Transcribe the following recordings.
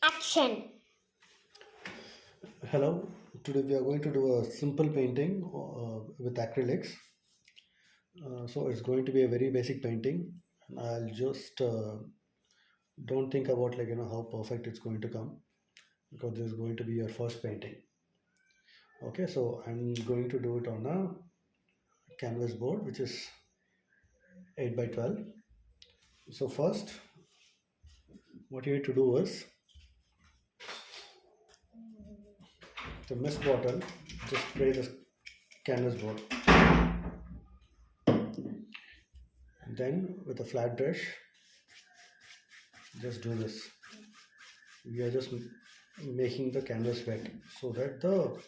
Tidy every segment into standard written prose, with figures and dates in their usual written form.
Action. Hello, today we are going to do a simple painting with acrylics. So it's going to be a very basic painting, and I'll just don't think about how perfect it's going to come because this is going to be your first painting. Okay, so I'm going to do it on a canvas board which is 8 by 12. So first, what you need to do is the mist bottle, just spray the canvas board, and then with a flat brush, just do this. We are just making the canvas wet so that the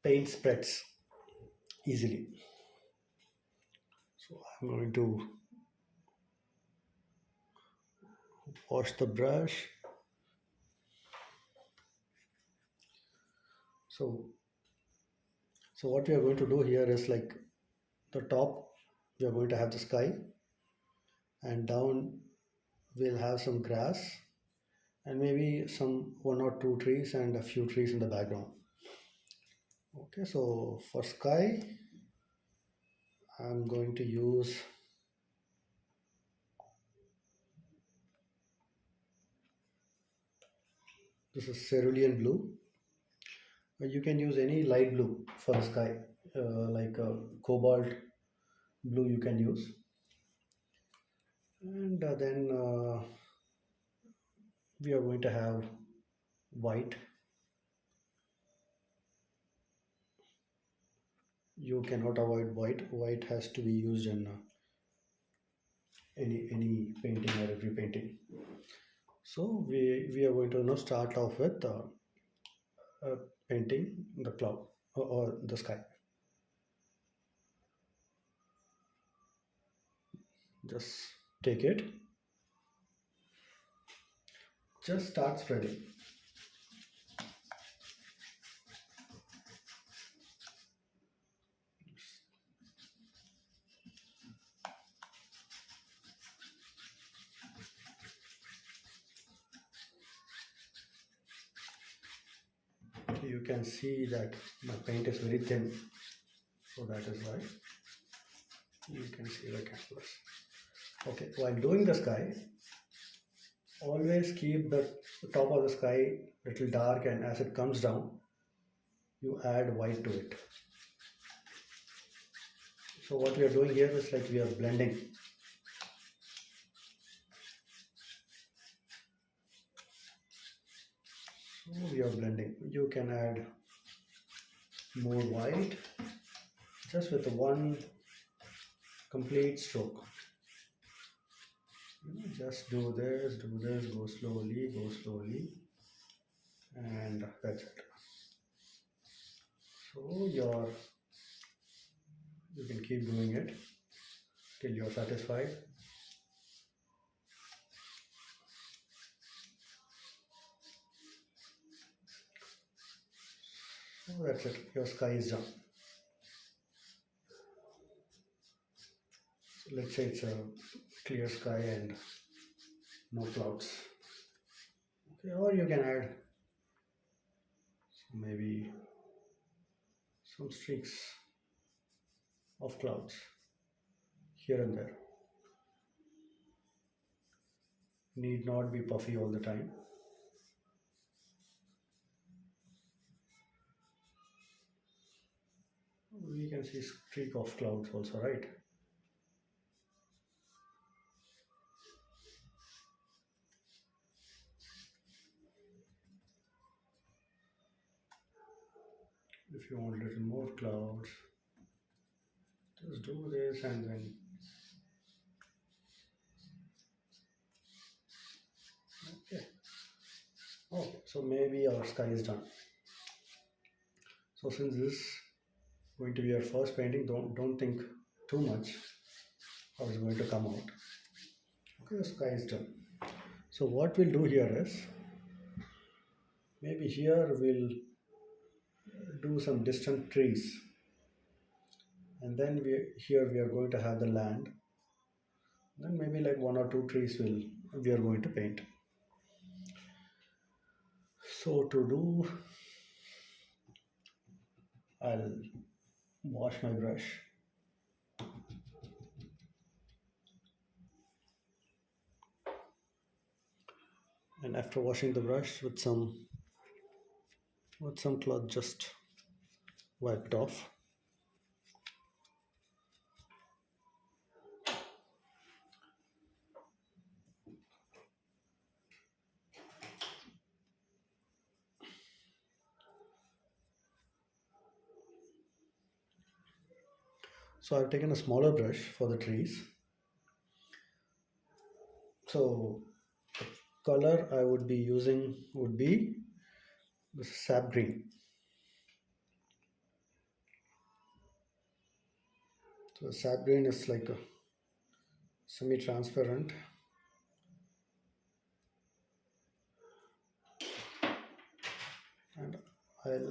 paint spreads easily. So I'm going to wash the brush. So so what we are going to do here is like the top we are going to have the sky, and down we'll have some grass and maybe some one or two trees and a few trees in the background. Okay, so for sky I'm going to use this is cerulean blue. You can use any light blue for the sky, like cobalt blue you can use. And then we are going to have white. You cannot avoid white has to be used in any painting or every painting. So we are going to now start off with painting the cloud or the sky. Just take it, just start spreading. You can see that my paint is very thin, so that is why you can see the canvas. Okay, while doing the sky, always keep the top of the sky little dark, and as it comes down you add white to it. So what we are doing here is like we are blending. So we are blending. You can add more white just with one complete stroke. Just do this, go slowly, and that's it. So you can keep doing it till you're satisfied. So that's it. Your sky is done. So let's say it's a clear sky and no clouds. Okay, or you can add maybe some streaks of clouds here and there. Need not be puffy all the time. We can see streak of clouds also, right? If you want a little more clouds, just do this and then okay. Oh, so maybe our sky is done. So since this is going to be your first painting, don't think too much how it's going to come out. Okay, the sky is done. So what we'll do here is maybe here we'll do some distant trees, and then we are going to have the land. Then maybe like one or two trees we are going to paint. So to do, I'll wash my brush, and after washing the brush with some cloth, just wipe it off. So I've taken a smaller brush for the trees. So color I would be using would be the sap green. So sap green is like a semi-transparent, and I'll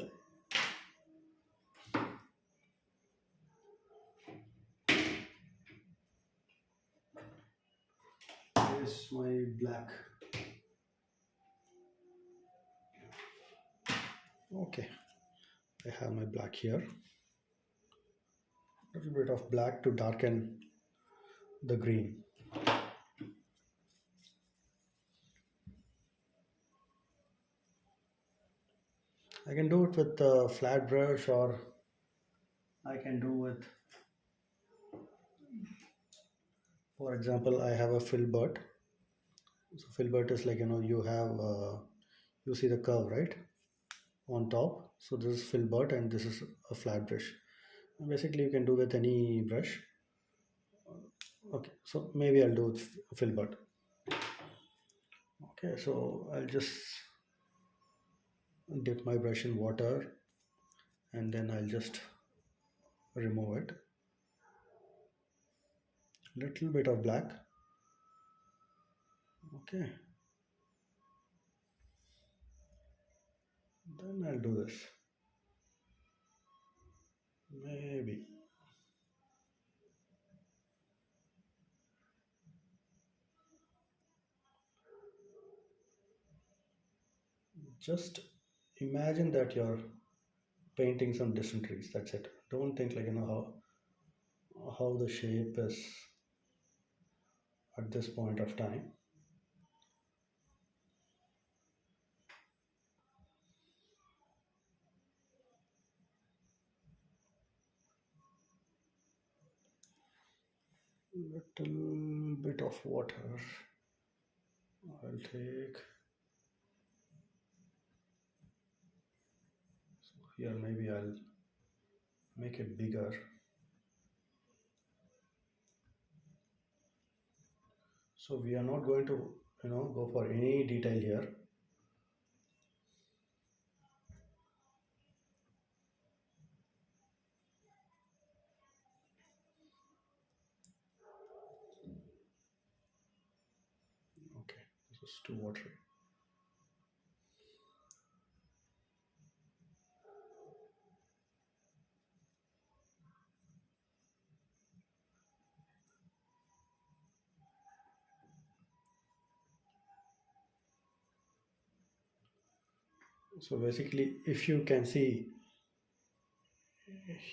place my black. Okay, I have my black here. A little bit of black to darken the green. I can do it with a flat brush, or I can do with, for example, I have a filbert. So filbert is like, you have you see the curve, right, on top. So this is filbert and this is a flat brush. And basically, you can do with any brush. Okay, so maybe I'll do with filbert. Okay, so I'll just dip my brush in water, and then I'll just remove it. Little bit of black. Okay, then I'll do this. Maybe. Just imagine that you're painting some distant trees. That's it. Don't think like how the shape is at this point of time. Little bit of water. I'll take here. Maybe I'll make it bigger. So we are not going to go for any detail here. Okay, this is too watery. So basically, if you can see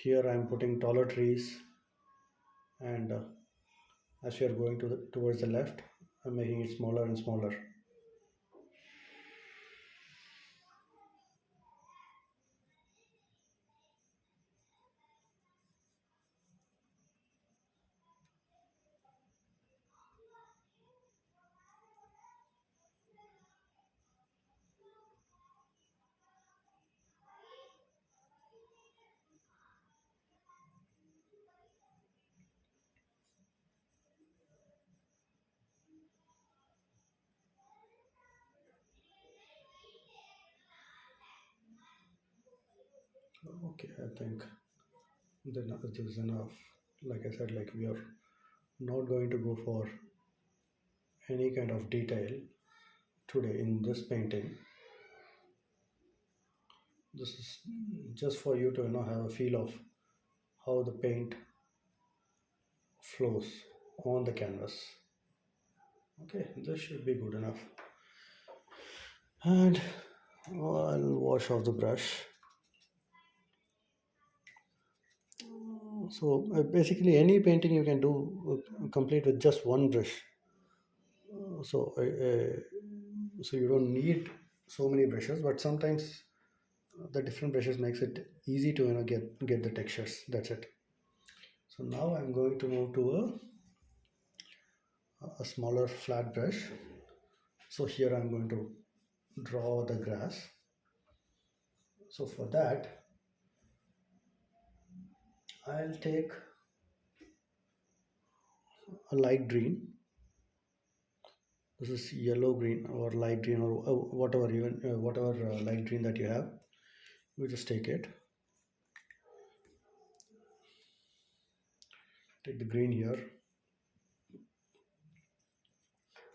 here, I'm putting taller trees, and as you are going towards the left, I'm making it smaller and smaller. Okay, I think then this is enough. Like I said, like we are not going to go for any kind of detail today in this painting. This is just for you to have a feel of how the paint flows on the canvas. Okay, this should be good enough. And I'll wash off the brush. So basically any painting you can do complete with just one brush. So you don't need so many brushes, but sometimes the different brushes makes it easy to get the textures. That's it. So now I'm going to move to a smaller flat brush. So here I'm going to draw the grass. So for that I'll take a light green. This is yellow green or light green or whatever, even whatever light green that you have, you just take it. Take the green here,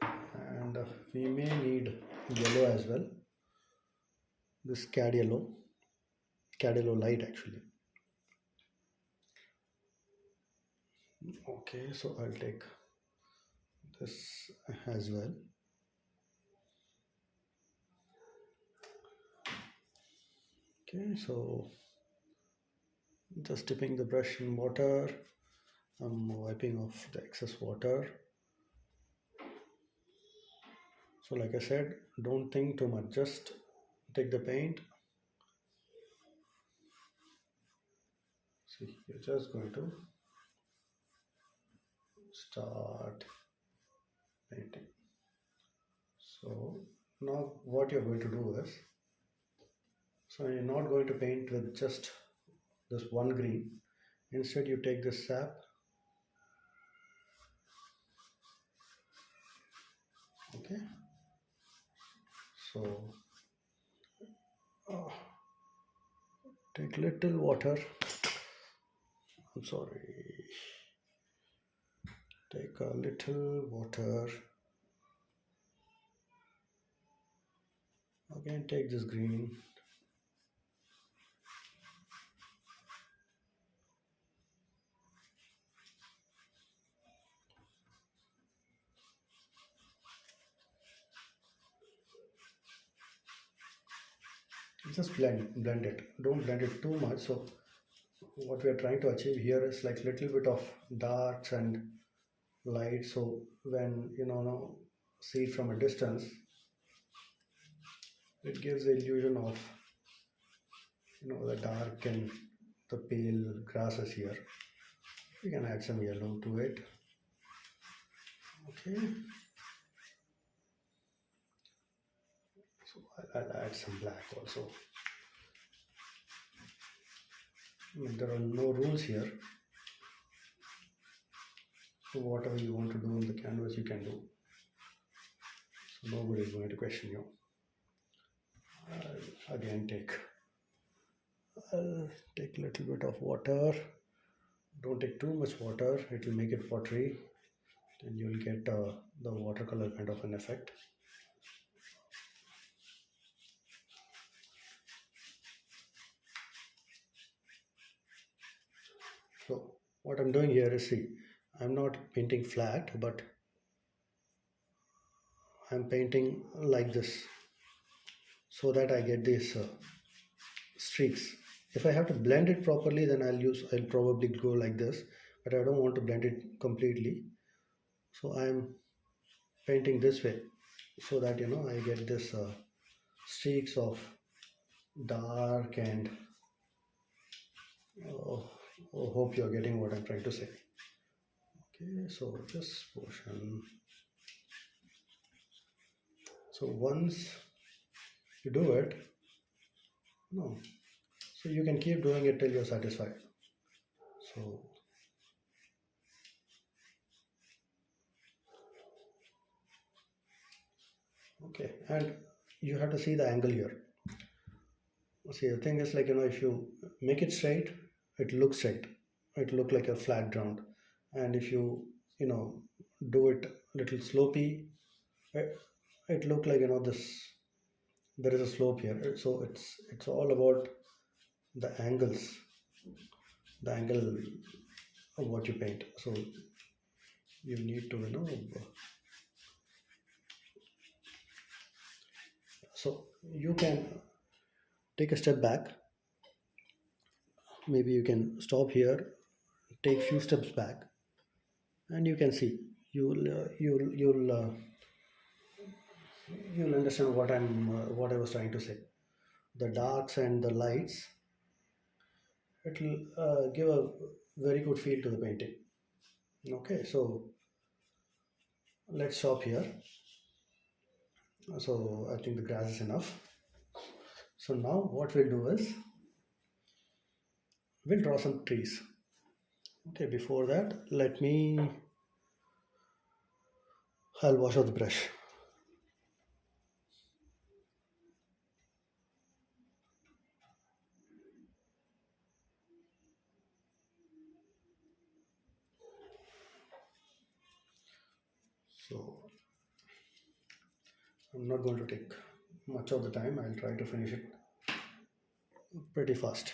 and we may need yellow as well. This cad yellow light actually. Okay, so I'll take this as well. Okay, so just dipping the brush in water. I'm wiping off the excess water. So like I said, don't think too much, just take the paint. See, you're just going to start painting. So now what you're going to do is, so you're not going to paint with just this one green. Instead you take this sap, okay, so uh, take little water, I'm sorry, take a little water, again take this green, just blend it, don't blend it too much. So what we are trying to achieve here is like little bit of darks and light, so when see it from a distance, it gives the illusion of the dark and the pale grasses here. We can add some yellow to it. Okay, so I'll add some black also. I mean, there are no rules here, so whatever you want to do on the canvas you can do, so nobody is going to question you. Again I'll take a little bit of water, don't take too much water, it will make it watery, then you will get the watercolor kind of an effect. So what I'm doing here is, see, I'm not painting flat, but I'm painting like this so that I get these streaks. If I have to blend it properly, then I'll probably go like this, but I don't want to blend it completely. So I'm painting this way so that I get this streaks of dark and oh, hope you're getting what I'm trying to say. Okay, so this portion. So once you do it, no, so you can keep doing it till you're satisfied. So okay, and you have to see the angle here. See, the thing is, like, if you make it straight, it looks straight, it look like a flat ground, and if you know do it little slopey, it look like this, there is a slope here. So it's all about the angles, the angle of what you paint. So you need to so you can take a step back. Maybe you can stop here, take few steps back, and you can see you'll understand what I was trying to say. The darks and the lights, it'll give a very good feel to the painting. Okay, so let's stop here. So I think the grass is enough. So now what we'll do is we'll draw some trees. Okay, before that, I'll wash out the brush. So I'm not going to take much of the time. I'll try to finish it pretty fast.